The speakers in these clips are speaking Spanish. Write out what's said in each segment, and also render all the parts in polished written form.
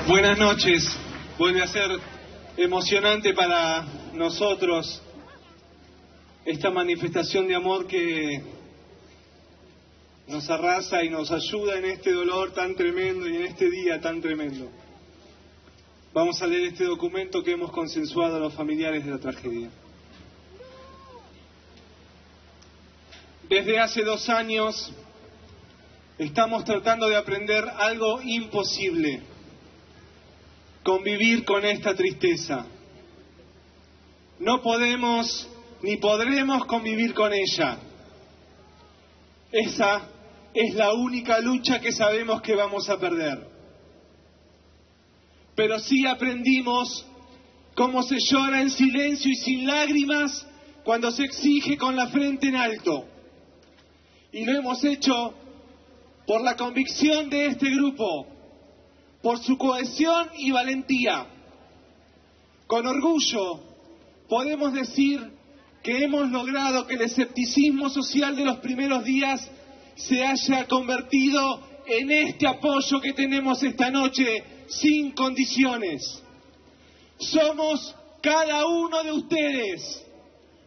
Buenas noches. Vuelve a ser emocionante para nosotros esta manifestación de amor que nos arrasa y nos ayuda en este dolor tan tremendo y en este día tan tremendo. Vamos a leer este documento que hemos consensuado a los familiares de la tragedia. Desde hace 2 años estamos tratando de aprender algo imposible: convivir con esta tristeza. No podemos ni podremos convivir con ella. Esa es la única lucha que sabemos que vamos a perder. Pero sí aprendimos cómo se llora en silencio y sin lágrimas cuando se exige con la frente en alto. Y lo hemos hecho por la convicción de este grupo, por su cohesión y valentía. Con orgullo podemos decir que hemos logrado que el escepticismo social de los primeros días se haya convertido en este apoyo que tenemos esta noche sin condiciones. Somos cada uno de ustedes,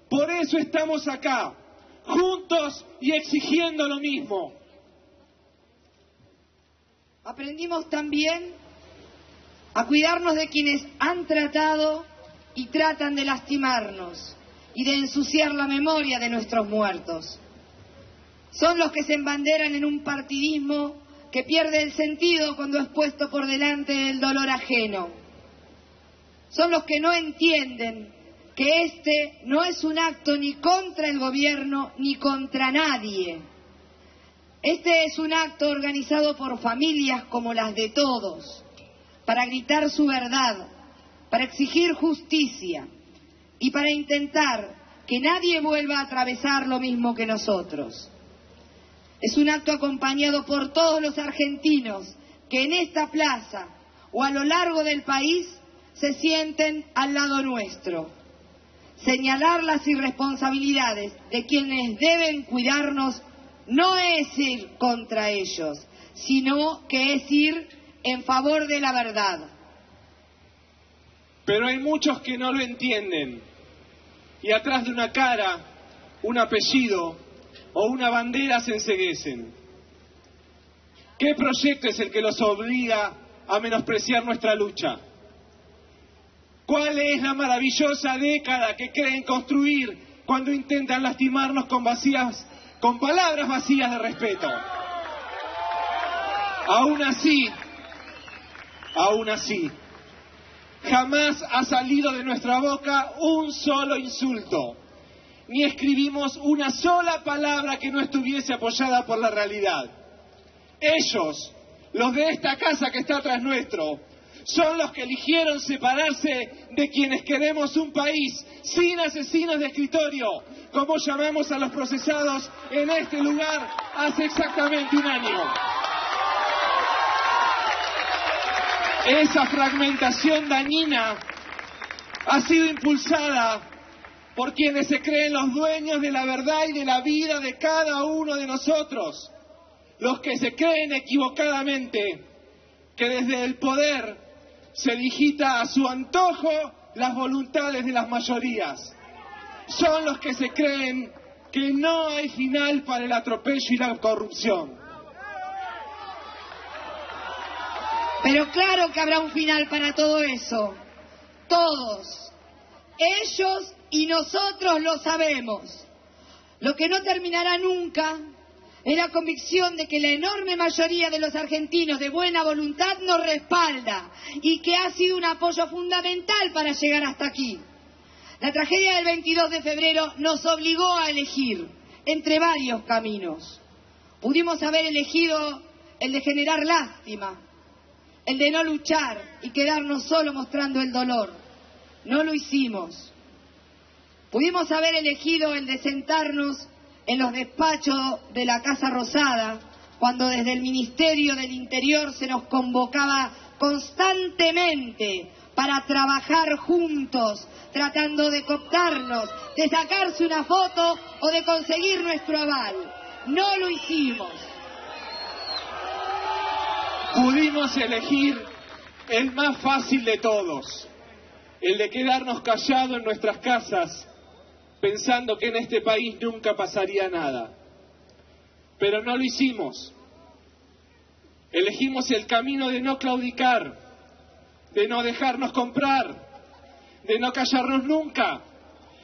por eso estamos acá, juntos y exigiendo lo mismo. Aprendimos también a cuidarnos de quienes han tratado y tratan de lastimarnos y de ensuciar la memoria de nuestros muertos. Son los que se embanderan en un partidismo que pierde el sentido cuando es puesto por delante el dolor ajeno. Son los que no entienden que este no es un acto ni contra el gobierno ni contra nadie. Este es un acto organizado por familias como las de todos, para gritar su verdad, para exigir justicia y para intentar que nadie vuelva a atravesar lo mismo que nosotros. Es un acto acompañado por todos los argentinos que en esta plaza o a lo largo del país se sienten al lado nuestro. Señalar las irresponsabilidades de quienes deben cuidarnos no es ir contra ellos, sino que es ir en favor de la verdad. Pero hay muchos que no lo entienden, y atrás de una cara, un apellido o una bandera se enceguecen. ¿Qué proyecto es el que los obliga a menospreciar nuestra lucha? ¿Cuál es la maravillosa década que creen construir cuando intentan lastimarnos con palabras vacías de respeto? Aún así, jamás ha salido de nuestra boca un solo insulto, ni escribimos una sola palabra que no estuviese apoyada por la realidad. Ellos, los de esta casa que está atrás nuestro, son los que eligieron separarse de quienes queremos un país sin asesinos de escritorio, como llamamos a los procesados en este lugar hace exactamente 1 año. Esa fragmentación dañina ha sido impulsada por quienes se creen los dueños de la verdad y de la vida de cada uno de nosotros, los que se creen equivocadamente que desde el poder se digita a su antojo las voluntades de las mayorías. Son los que se creen que no hay final para el atropello y la corrupción. Pero claro que habrá un final para todo eso. Todos, ellos y nosotros lo sabemos. Lo que no terminará nunca es la convicción de que la enorme mayoría de los argentinos de buena voluntad nos respalda y que ha sido un apoyo fundamental para llegar hasta aquí. La tragedia del 22 de febrero nos obligó a elegir entre varios caminos. Pudimos haber elegido el de generar lástima, el de no luchar y quedarnos solo mostrando el dolor. No lo hicimos. Pudimos haber elegido el de sentarnos en los despachos de la Casa Rosada, cuando desde el Ministerio del Interior se nos convocaba constantemente para trabajar juntos, tratando de cooptarnos, de sacarse una foto o de conseguir nuestro aval. No lo hicimos. Pudimos elegir el más fácil de todos, el de quedarnos callados en nuestras casas, pensando que en este país nunca pasaría nada. Pero no lo hicimos. Elegimos el camino de no claudicar, de no dejarnos comprar, de no callarnos nunca,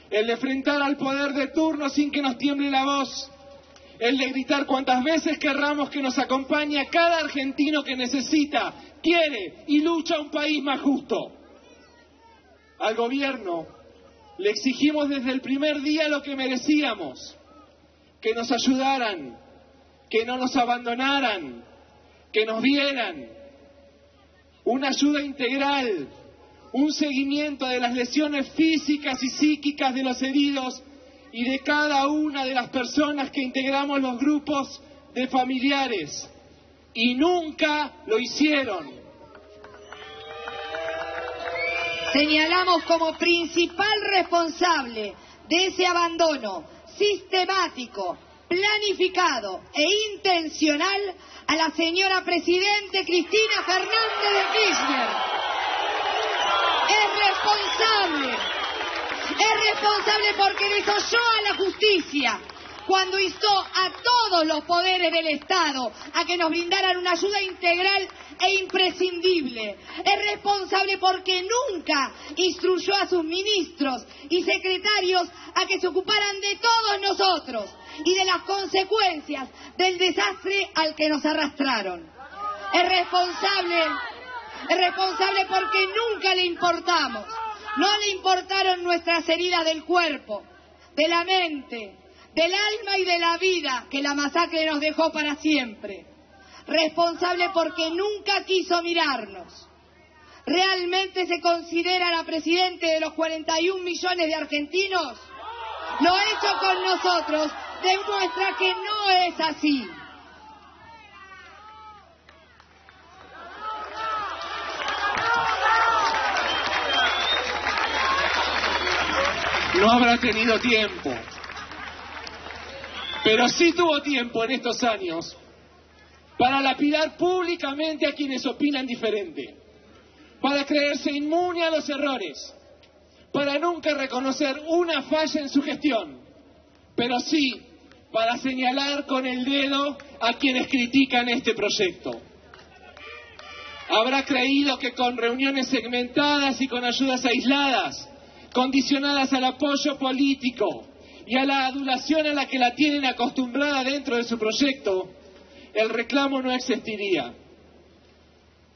el de enfrentar al poder de turno sin que nos tiemble la voz, el de gritar cuantas veces querramos que nos acompañe a cada argentino que necesita, quiere y lucha un país más justo. Al gobierno le exigimos desde el primer día lo que merecíamos, que nos ayudaran, que no nos abandonaran, que nos vieran, una ayuda integral, un seguimiento de las lesiones físicas y psíquicas de los heridos y de cada una de las personas que integramos los grupos de familiares. Y nunca lo hicieron. Señalamos como principal responsable de ese abandono sistemático, planificado e intencional a la señora Presidente Cristina Fernández de Kirchner. Es responsable porque desoyó a la justicia cuando instó a todos los poderes del Estado a que nos brindaran una ayuda integral e imprescindible. Es responsable porque nunca instruyó a sus ministros y secretarios a que se ocuparan de todos nosotros y de las consecuencias del desastre al que nos arrastraron. Es responsable porque nunca le importamos. No le importaron nuestras heridas del cuerpo, de la mente, del alma y de la vida que la masacre nos dejó para siempre. Responsable porque nunca quiso mirarnos. ¿Realmente se considera la Presidente de los 41 millones de argentinos? Lo hecho con nosotros demuestra que no es así. No habrá tenido tiempo, pero sí tuvo tiempo en estos años para lapidar públicamente a quienes opinan diferente, para creerse inmune a los errores, para nunca reconocer una falla en su gestión, pero sí para señalar con el dedo a quienes critican este proyecto. Habrá creído que con reuniones segmentadas y con ayudas aisladas, condicionadas al apoyo político y a la adulación a la que la tienen acostumbrada dentro de su proyecto, el reclamo no existiría.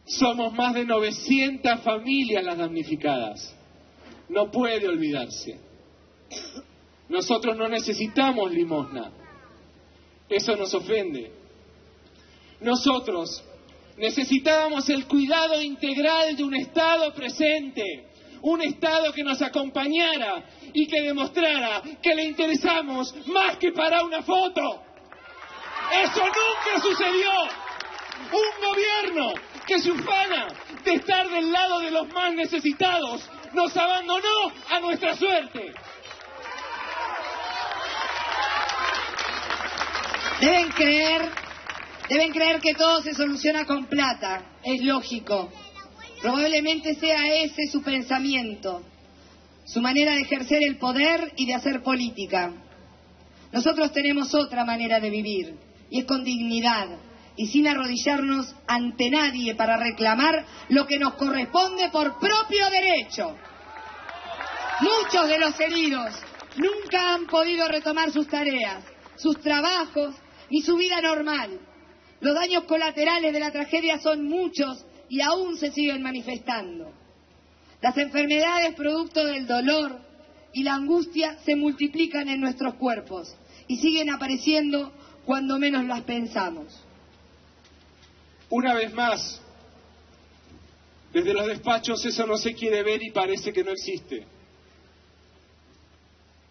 Somos más de 900 familias las damnificadas. No puede olvidarse. Nosotros no necesitamos limosna. Eso nos ofende. Nosotros necesitábamos el cuidado integral de un Estado presente, un Estado que nos acompañara y que demostrara que le interesamos más que para una foto. ¡Eso nunca sucedió! Un gobierno que se ufana de estar del lado de los más necesitados nos abandonó a nuestra suerte. Deben creer que todo se soluciona con plata. Es lógico. Probablemente sea ese su pensamiento, su manera de ejercer el poder y de hacer política. Nosotros tenemos otra manera de vivir, y es con dignidad, y sin arrodillarnos ante nadie para reclamar lo que nos corresponde por propio derecho. Muchos de los heridos nunca han podido retomar sus tareas, sus trabajos y su vida normal. Los daños colaterales de la tragedia son muchos y aún se siguen manifestando. Las enfermedades producto del dolor y la angustia se multiplican en nuestros cuerpos y siguen apareciendo cuando menos las pensamos. Una vez más, desde los despachos eso no se quiere ver y parece que no existe.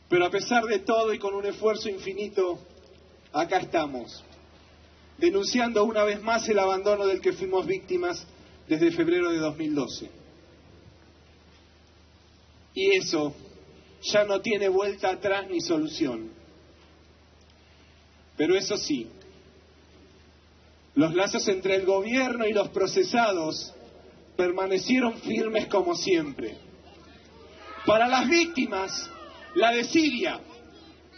Pero a pesar de todo y con un esfuerzo infinito, acá estamos, denunciando una vez más el abandono del que fuimos víctimas desde febrero de 2012. Y eso ya no tiene vuelta atrás ni solución. Pero eso sí, los lazos entre el gobierno y los procesados permanecieron firmes como siempre. Para las víctimas, la desidia.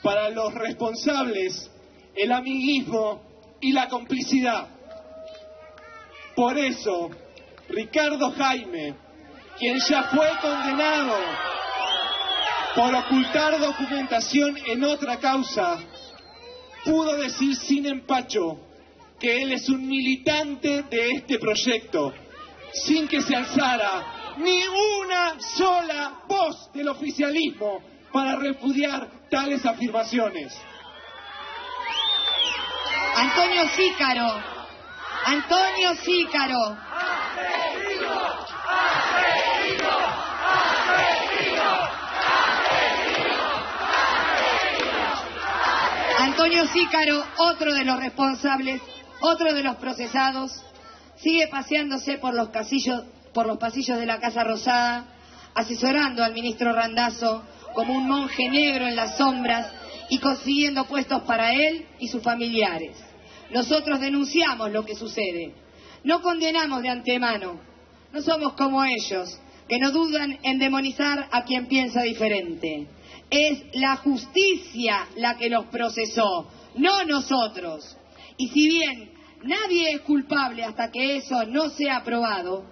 Para los responsables, el amiguismo y la complicidad. Por eso, Ricardo Jaime, quien ya fue condenado por ocultar documentación en otra causa, pudo decir sin empacho que él es un militante de este proyecto, sin que se alzara ni una sola voz del oficialismo para repudiar tales afirmaciones. Antonio Cícaro. Antonio Cícaro. Antonio Cícaro, otro de los responsables, otro de los procesados, sigue paseándose por los pasillos de la Casa Rosada, asesorando al ministro Randazzo como un monje negro en las sombras y consiguiendo puestos para él y sus familiares. Nosotros denunciamos lo que sucede, no condenamos de antemano, no somos como ellos, que no dudan en demonizar a quien piensa diferente. Es la justicia la que los procesó, no nosotros. Y si bien nadie es culpable hasta que eso no sea probado,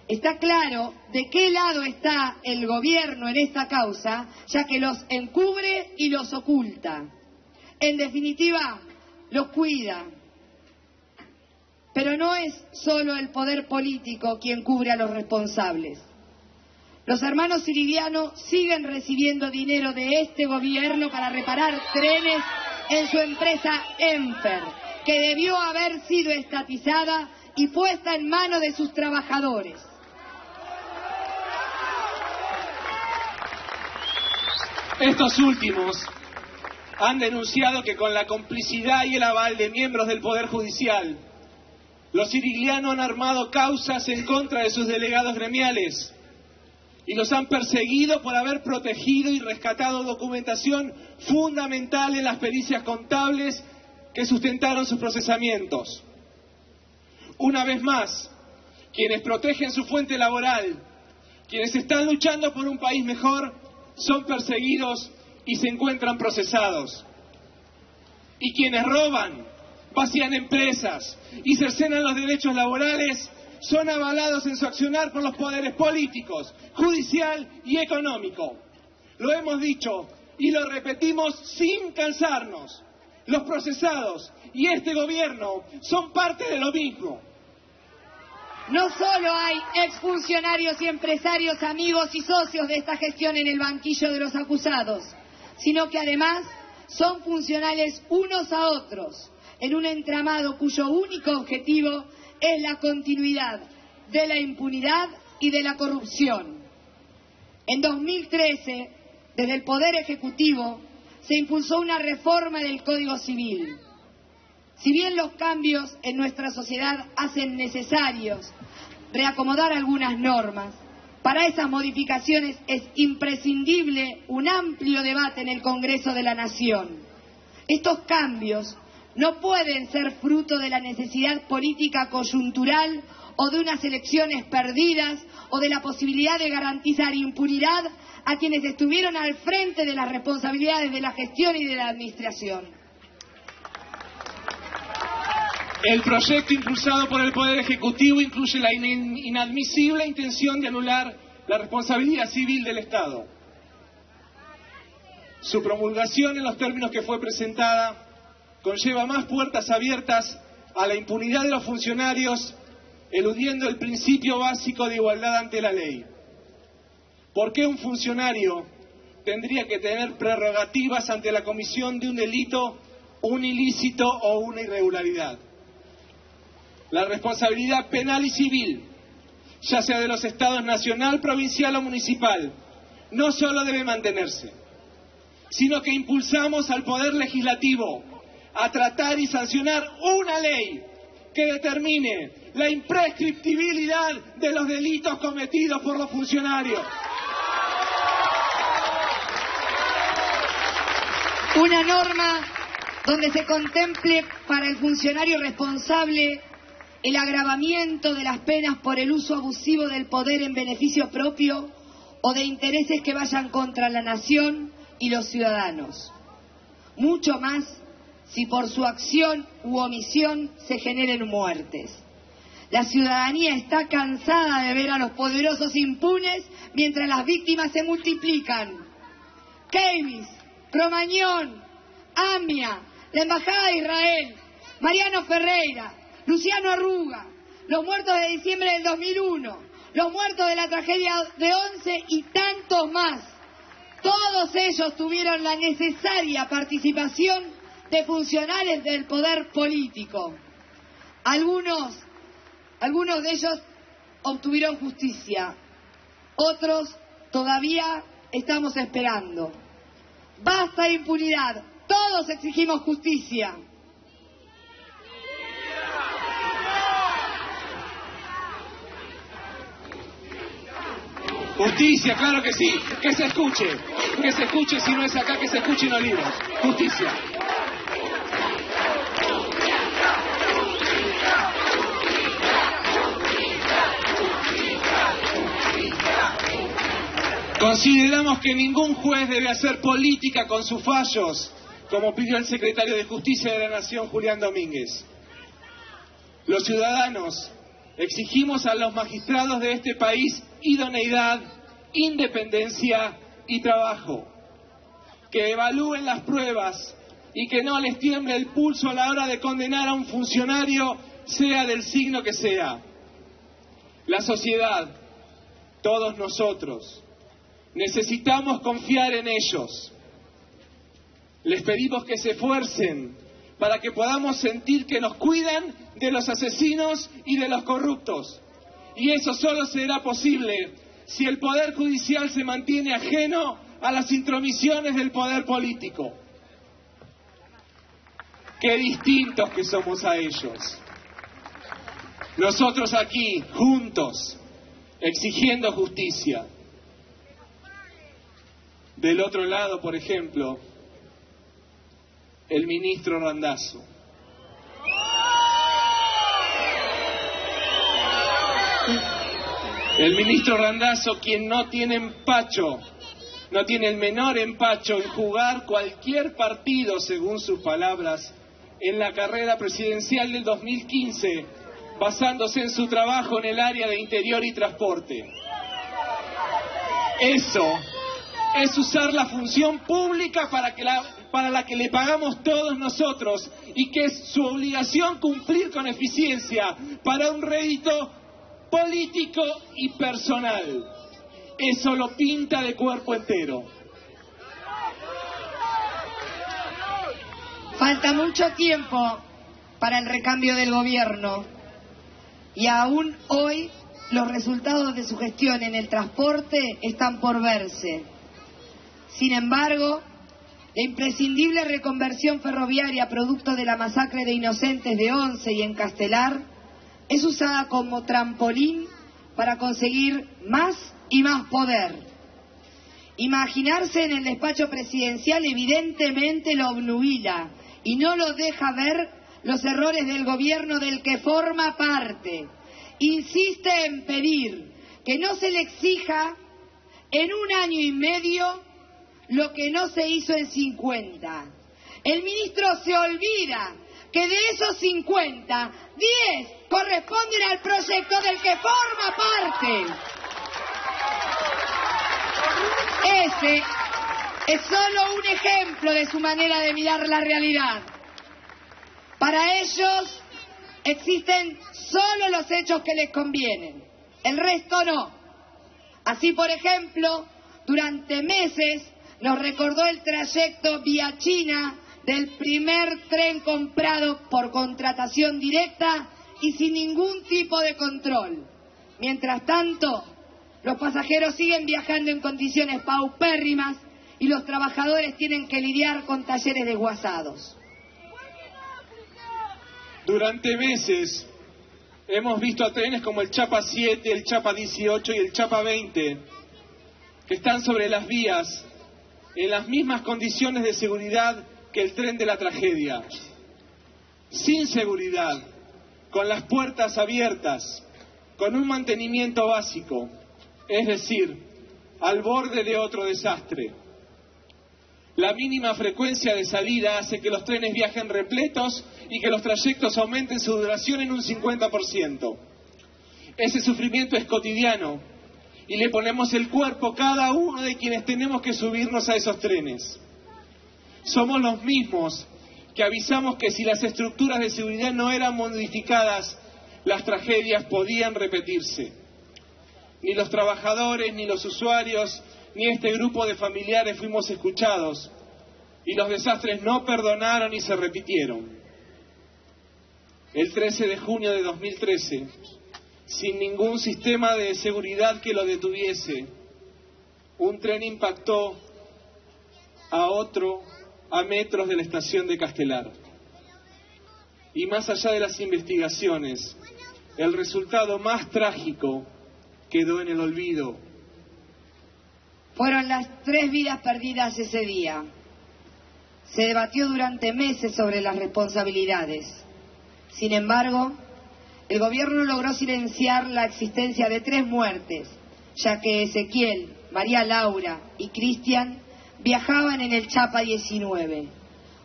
está claro de qué lado está el gobierno en esta causa, ya que los encubre y los oculta. En definitiva, los cuida. Pero no es solo el poder político quien cubre a los responsables. Los hermanos Siridiano siguen recibiendo dinero de este gobierno para reparar trenes en su empresa Enfer, que debió haber sido estatizada y puesta en manos de sus trabajadores. Estos últimos han denunciado que con la complicidad y el aval de miembros del Poder Judicial, los siriglianos han armado causas en contra de sus delegados gremiales y los han perseguido por haber protegido y rescatado documentación fundamental en las pericias contables que sustentaron sus procesamientos. Una vez más, quienes protegen su fuente laboral, quienes están luchando por un país mejor, son perseguidos y se encuentran procesados. Y quienes roban, vacían empresas y cercenan los derechos laborales, son avalados en su accionar por los poderes políticos, judicial y económico. Lo hemos dicho y lo repetimos sin cansarnos. Los procesados y este gobierno son parte de lo mismo. No solo hay exfuncionarios y empresarios, amigos y socios de esta gestión en el banquillo de los acusados, sino que además son funcionales unos a otros en un entramado cuyo único objetivo es la continuidad de la impunidad y de la corrupción. En 2013, desde el Poder Ejecutivo, se impulsó una reforma del Código Civil. Si bien los cambios en nuestra sociedad hacen necesarios reacomodar algunas normas, para esas modificaciones es imprescindible un amplio debate en el Congreso de la Nación. Estos cambios no pueden ser fruto de la necesidad política coyuntural o de unas elecciones perdidas o de la posibilidad de garantizar impunidad a quienes estuvieron al frente de las responsabilidades de la gestión y de la administración. El proyecto impulsado por el Poder Ejecutivo incluye la inadmisible intención de anular la responsabilidad civil del Estado. Su promulgación en los términos que fue presentada conlleva más puertas abiertas a la impunidad de los funcionarios, eludiendo el principio básico de igualdad ante la ley. ¿Por qué un funcionario tendría que tener prerrogativas ante la comisión de un delito, un ilícito o una irregularidad? La responsabilidad penal y civil, ya sea de los estados nacional, provincial o municipal, no solo debe mantenerse, sino que impulsamos al Poder Legislativo a tratar y sancionar una ley que determine la imprescriptibilidad de los delitos cometidos por los funcionarios. Una norma donde se contemple para el funcionario responsable el agravamiento de las penas por el uso abusivo del poder en beneficio propio o de intereses que vayan contra la nación y los ciudadanos. Mucho más si por su acción u omisión se generen muertes. La ciudadanía está cansada de ver a los poderosos impunes mientras las víctimas se multiplican. Keymis, Cromañón, AMIA, la Embajada de Israel, Mariano Ferreira, Luciano Arruga, los muertos de diciembre del 2001, los muertos de la tragedia de Once y tantos más. Todos ellos tuvieron la necesaria participación de funcionarios del poder político. Algunos de ellos obtuvieron justicia, otros todavía estamos esperando. Basta de impunidad, todos exigimos justicia. Justicia, claro que sí, que se escuche si no es acá, que se escuche en Olivos. Justicia. Consideramos que ningún juez debe hacer política con sus fallos, como pidió el secretario de Justicia de la Nación, Julián Domínguez. Los ciudadanos exigimos a los magistrados de este país idoneidad, independencia y trabajo, que evalúen las pruebas y que no les tiemble el pulso a la hora de condenar a un funcionario, sea del signo que sea. La sociedad, todos nosotros, necesitamos confiar en ellos. Les pedimos que se esfuercen para que podamos sentir que nos cuidan de los asesinos y de los corruptos. Y eso solo será posible si el Poder Judicial se mantiene ajeno a las intromisiones del poder político. Qué distintos que somos a ellos. Nosotros aquí, juntos, exigiendo justicia. Del otro lado, por ejemplo, el ministro Randazzo. El ministro Randazzo, quien no tiene empacho, no tiene el menor empacho en jugar cualquier partido, según sus palabras, en la carrera presidencial del 2015, basándose en su trabajo en el área de interior y transporte. Eso es usar la función pública para la que le pagamos todos nosotros y que es su obligación cumplir con eficiencia para un rédito político y personal. Eso lo pinta de cuerpo entero. Falta mucho tiempo para el recambio del gobierno y aún hoy los resultados de su gestión en el transporte están por verse. Sin embargo, la imprescindible reconversión ferroviaria producto de la masacre de inocentes de Once y en Castelar es usada como trampolín para conseguir más y más poder. Imaginarse en el despacho presidencial evidentemente lo obnubila y no lo deja ver los errores del gobierno del que forma parte. Insiste en pedir que no se le exija en 1 año y medio lo que no se hizo en 50. El ministro se olvida que de esos 50, 10 corresponden al proyecto del que forma parte. Ese es solo un ejemplo de su manera de mirar la realidad. Para ellos existen solo los hechos que les convienen, el resto no. Así, por ejemplo, durante meses nos recordó el trayecto vía China del primer tren comprado por contratación directa y sin ningún tipo de control. Mientras tanto, los pasajeros siguen viajando en condiciones paupérrimas y los trabajadores tienen que lidiar con talleres desguazados. Durante meses hemos visto a trenes como el Chapa 7, el Chapa 18 y el Chapa 20 que están sobre las vías en las mismas condiciones de seguridad que el tren de la tragedia. Sin seguridad, con las puertas abiertas, con un mantenimiento básico, es decir, al borde de otro desastre. La mínima frecuencia de salida hace que los trenes viajen repletos y que los trayectos aumenten su duración en un 50%. Ese sufrimiento es cotidiano y le ponemos el cuerpo cada uno de quienes tenemos que subirnos a esos trenes. Somos los mismos que avisamos que si las estructuras de seguridad no eran modificadas, las tragedias podían repetirse. Ni los trabajadores, ni los usuarios, ni este grupo de familiares fuimos escuchados, y los desastres no perdonaron y se repitieron. El 13 de junio de 2013, sin ningún sistema de seguridad que lo detuviese, un tren impactó a otro a metros de la estación de Castelar. Y más allá de las investigaciones, el resultado más trágico quedó en el olvido. Fueron las 3 vidas perdidas ese día. Se debatió durante meses sobre las responsabilidades. Sin embargo, el gobierno logró silenciar la existencia de 3 muertes, ya que Ezequiel, María Laura y Cristian viajaban en el Chapa 19,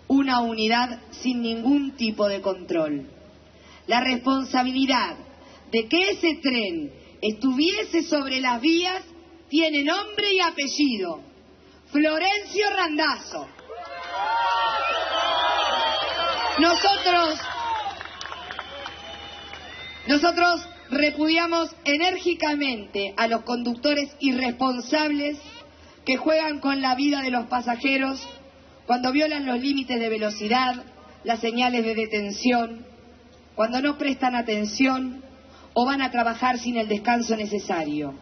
una unidad sin ningún tipo de control. La responsabilidad de que ese tren estuviese sobre las vías tiene nombre y apellido: Florencio Randazzo. Nosotros repudiamos enérgicamente a los conductores irresponsables que juegan con la vida de los pasajeros cuando violan los límites de velocidad, las señales de detención, cuando no prestan atención o van a trabajar sin el descanso necesario,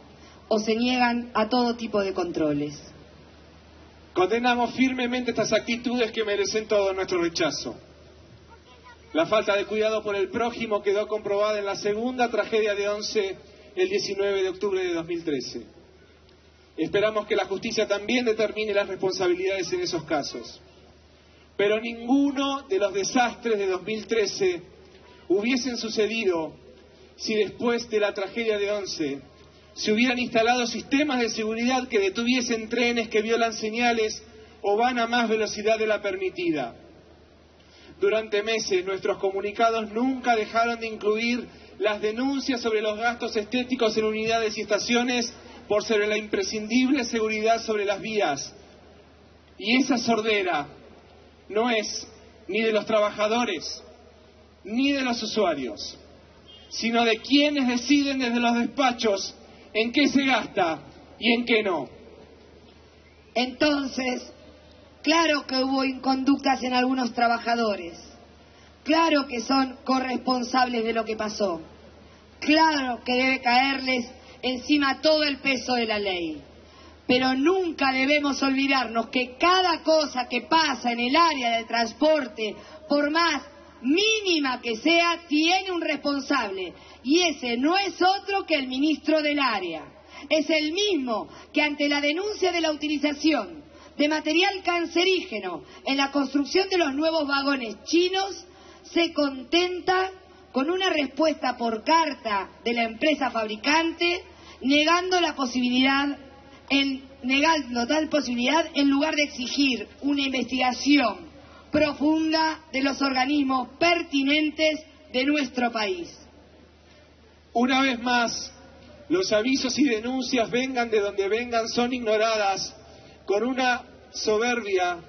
o se niegan a todo tipo de controles. Condenamos firmemente estas actitudes que merecen todo nuestro rechazo. La falta de cuidado por el prójimo quedó comprobada en la segunda tragedia de Once, el 19 de octubre de 2013. Esperamos que la justicia también determine las responsabilidades en esos casos. Pero ninguno de los desastres de 2013 hubiesen sucedido si después de la tragedia de Once se hubieran instalado sistemas de seguridad que detuviesen trenes que violan señales o van a más velocidad de la permitida. Durante meses nuestros comunicados nunca dejaron de incluir las denuncias sobre los gastos estéticos en unidades y estaciones por sobre la imprescindible seguridad sobre las vías. Y esa sordera no es ni de los trabajadores ni de los usuarios, sino de quienes deciden desde los despachos en qué se gasta y en qué no. Entonces, claro que hubo inconductas en algunos trabajadores, claro que son corresponsables de lo que pasó, claro que debe caerles encima todo el peso de la ley, pero nunca debemos olvidarnos que cada cosa que pasa en el área del transporte, por más mínima que sea, tiene un responsable, y ese no es otro que el ministro del área. Es el mismo que ante la denuncia de la utilización de material cancerígeno en la construcción de los nuevos vagones chinos se contenta con una respuesta por carta de la empresa fabricante negando tal posibilidad en lugar de exigir una investigación profunda de los organismos pertinentes de nuestro país. Una vez más, los avisos y denuncias, vengan de donde vengan, son ignoradas con una soberbia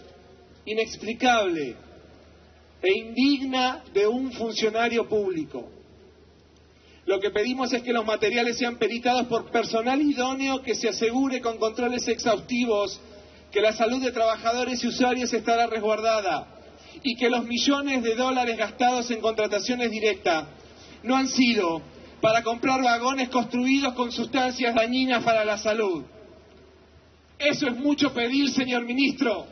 inexplicable e indigna de un funcionario público. Lo que pedimos es que los materiales sean peritados por personal idóneo que se asegure con controles exhaustivos que la salud de trabajadores y usuarios estará resguardada y que los millones de dólares gastados en contrataciones directas no han sido para comprar vagones construidos con sustancias dañinas para la salud. Eso es mucho pedir, señor ministro.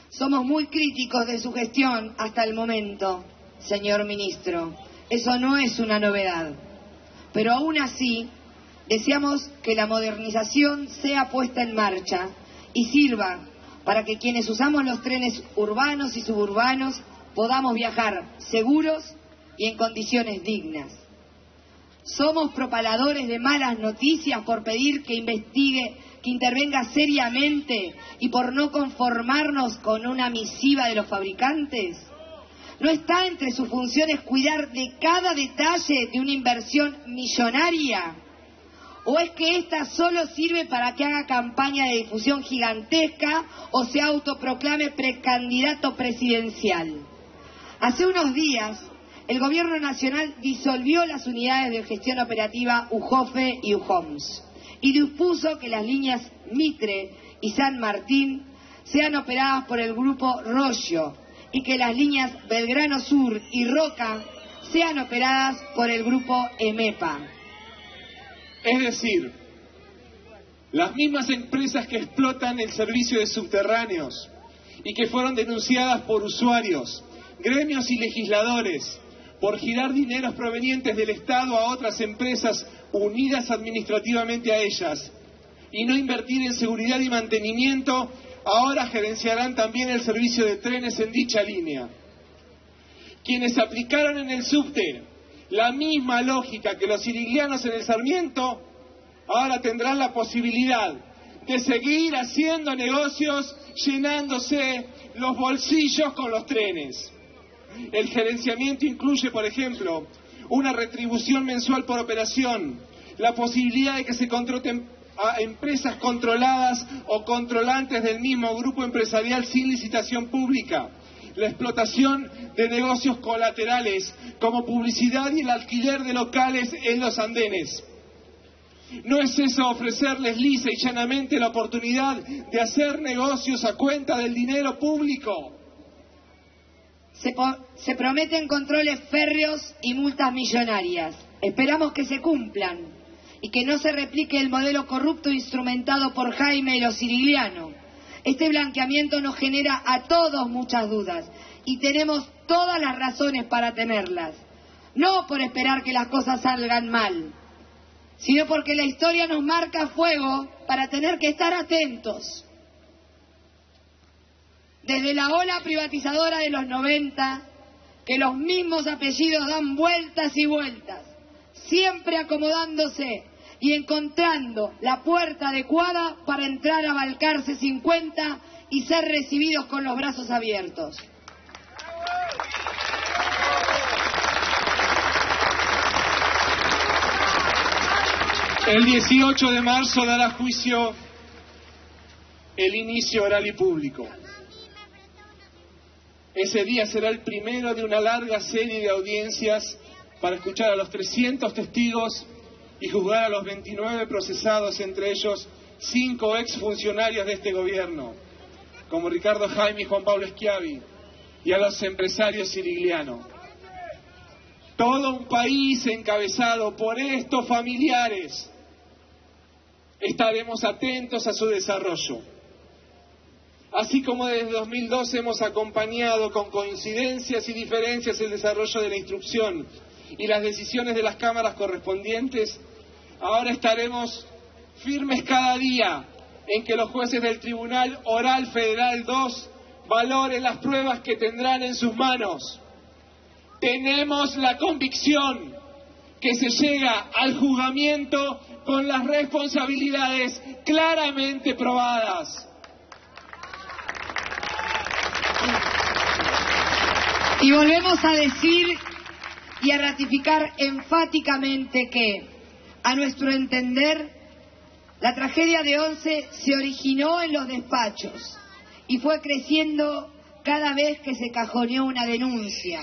Somos muy críticos de su gestión hasta el momento, señor ministro. Eso no es una novedad. Pero aún así, deseamos que la modernización sea puesta en marcha y sirva para que quienes usamos los trenes urbanos y suburbanos podamos viajar seguros y en condiciones dignas. Somos propaladores de malas noticias por pedir que intervenga seriamente y por no conformarnos con una misiva de los fabricantes. ¿No está entre sus funciones cuidar de cada detalle de una inversión millonaria? ¿O es que ésta solo sirve para que haga campaña de difusión gigantesca o se autoproclame precandidato presidencial? Hace unos días, el Gobierno Nacional disolvió las unidades de gestión operativa UJOFE y UJOMS y dispuso que las líneas Mitre y San Martín sean operadas por el grupo Rollo y que las líneas Belgrano Sur y Roca sean operadas por el grupo EMEPA. Es decir, las mismas empresas que explotan el servicio de subterráneos y que fueron denunciadas por usuarios, gremios y legisladores por girar dineros provenientes del Estado a otras empresas unidas administrativamente a ellas y no invertir en seguridad y mantenimiento, ahora gerenciarán también el servicio de trenes en dicha línea. Quienes aplicaron en el subte la misma lógica que los siriglianos en el Sarmiento, ahora tendrán la posibilidad de seguir haciendo negocios llenándose los bolsillos con los trenes. El gerenciamiento incluye, por ejemplo, una retribución mensual por operación, la posibilidad de que se contraten a empresas controladas o controlantes del mismo grupo empresarial sin licitación pública, la explotación de negocios colaterales como publicidad y el alquiler de locales en los andenes. ¿No es eso ofrecerles lisa y llanamente la oportunidad de hacer negocios a cuenta del dinero público? Se prometen controles férreos y multas millonarias. Esperamos que se cumplan y que no se replique el modelo corrupto instrumentado por Jaime y los siriglianos. Este blanqueamiento nos genera a todos muchas dudas y tenemos todas las razones para tenerlas. No por esperar que las cosas salgan mal, sino porque la historia nos marca a fuego para tener que estar atentos. Desde la ola privatizadora de los 90, que los mismos apellidos dan vueltas y vueltas, siempre acomodándose y encontrando la puerta adecuada para entrar a Balcarce 50 y ser recibidos con los brazos abiertos. El 18 de marzo dará juicio el inicio oral y público. Ese día será el primero de una larga serie de audiencias para escuchar a los 300 testigos y juzgar a los 29 procesados, entre ellos 5 exfuncionarios de este gobierno, como Ricardo Jaime y Juan Pablo Schiavi, y a los empresarios siriglianos. Todo un país encabezado por estos familiares. Estaremos atentos a su desarrollo. Así como desde 2012 hemos acompañado con coincidencias y diferencias el desarrollo de la instrucción y las decisiones de las cámaras correspondientes, ahora estaremos firmes cada día en que los jueces del Tribunal Oral Federal 2 valoren las pruebas que tendrán en sus manos. Tenemos la convicción que se llega al juzgamiento con las responsabilidades claramente probadas. Y volvemos a decir y a ratificar enfáticamente que, a nuestro entender, la tragedia de Once se originó en los despachos y fue creciendo cada vez que se cajoneó una denuncia,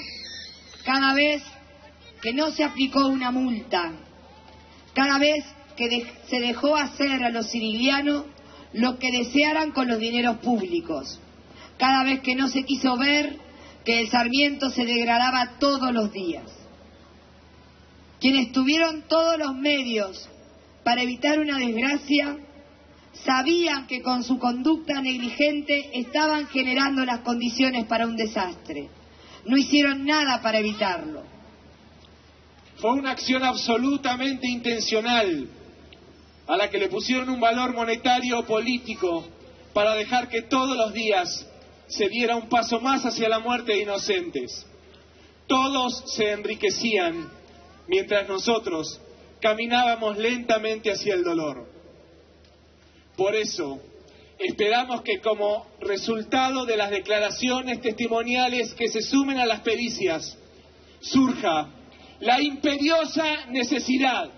cada vez que no se aplicó una multa, cada vez que se dejó hacer a los siriglianos lo que desearan con los dineros públicos, cada vez que no se quiso ver que el Sarmiento se degradaba todos los días. Quienes tuvieron todos los medios para evitar una desgracia, sabían que con su conducta negligente estaban generando las condiciones para un desastre. No hicieron nada para evitarlo. Fue una acción absolutamente intencional, a la que le pusieron un valor monetario o político para dejar que todos los días se diera un paso más hacia la muerte de inocentes. Todos se enriquecían mientras nosotros caminábamos lentamente hacia el dolor. Por eso, esperamos que como resultado de las declaraciones testimoniales que se sumen a las pericias, surja la imperiosa necesidad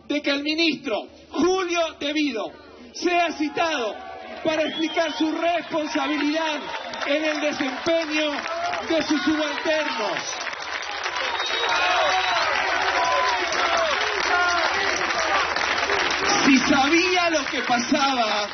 de que el ministro Julio Devido sea citado para explicar su responsabilidad en el desempeño de sus subalternos. Si sabía lo que pasaba,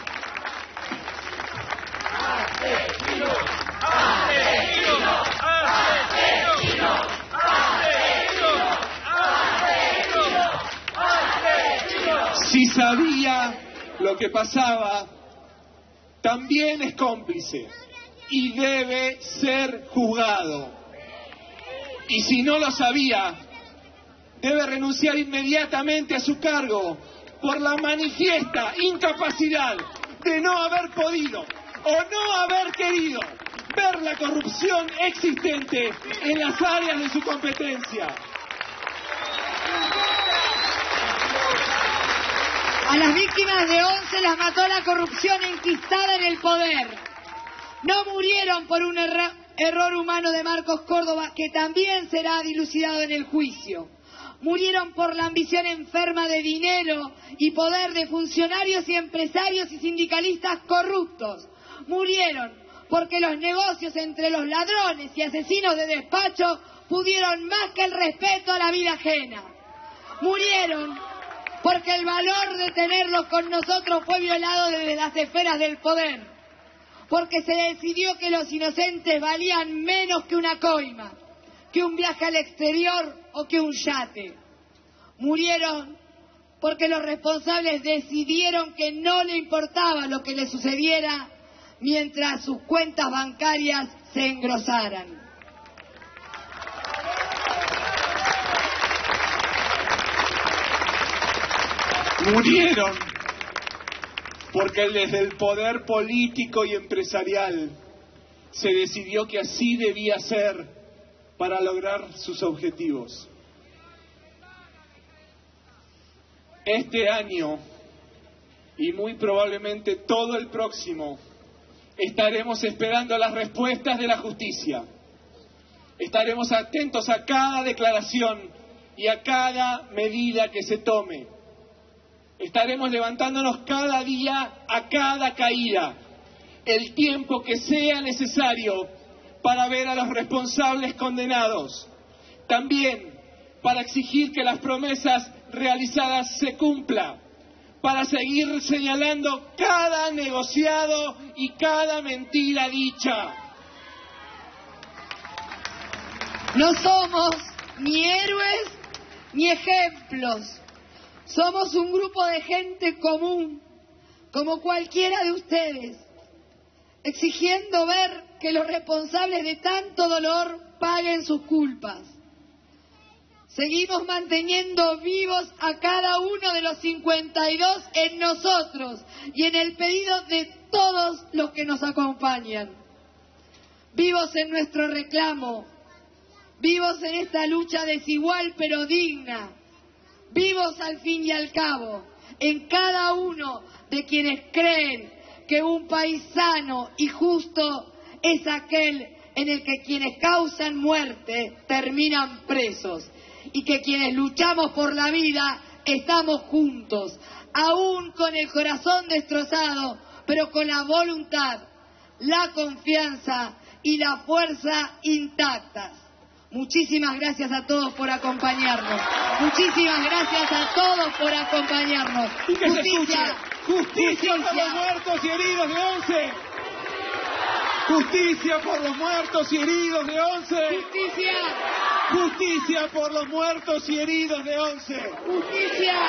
si sabía lo que pasaba, también es cómplice y debe ser juzgado. Y si no lo sabía, debe renunciar inmediatamente a su cargo por la manifiesta incapacidad de no haber podido o no haber querido ver la corrupción existente en las áreas de su competencia. A las víctimas de 11 las mató la corrupción enquistada en el poder. No murieron por un error humano de Marcos Córdoba, que también será dilucidado en el juicio. Murieron por la ambición enferma de dinero y poder de funcionarios y empresarios y sindicalistas corruptos. Murieron porque los negocios entre los ladrones y asesinos de despacho pudieron más que el respeto a la vida ajena. Murieron porque el valor de tenerlos con nosotros fue violado desde las esferas del poder. Porque se decidió que los inocentes valían menos que una coima, que un viaje al exterior o que un yate. Murieron porque los responsables decidieron que no le importaba lo que le sucediera mientras sus cuentas bancarias se engrosaran. Murieron porque desde el poder político y empresarial se decidió que así debía ser para lograr sus objetivos. Este año, y muy probablemente todo el próximo, estaremos esperando las respuestas de la justicia. Estaremos atentos a cada declaración y a cada medida que se tome. Estaremos levantándonos cada día a cada caída, el tiempo que sea necesario para ver a los responsables condenados. También para exigir que las promesas realizadas se cumplan, para seguir señalando cada negociado y cada mentira dicha. No somos ni héroes ni ejemplos. Somos un grupo de gente común, como cualquiera de ustedes, exigiendo ver que los responsables de tanto dolor paguen sus culpas. Seguimos manteniendo vivos a cada uno de los 52 en nosotros y en el pedido de todos los que nos acompañan. Vivos en nuestro reclamo, vivos en esta lucha desigual pero digna, vivos al fin y al cabo en cada uno de quienes creen que un país sano y justo es aquel en el que quienes causan muerte terminan presos y que quienes luchamos por la vida estamos juntos, aún con el corazón destrozado, pero con la voluntad, la confianza y la fuerza intactas. Muchísimas gracias a todos por acompañarnos. Muchísimas gracias a todos por acompañarnos. Y que se escuche. Justicia por los muertos y heridos de 11. Justicia por los muertos y heridos de 11. Justicia. Justicia por los muertos y heridos de 11. Justicia.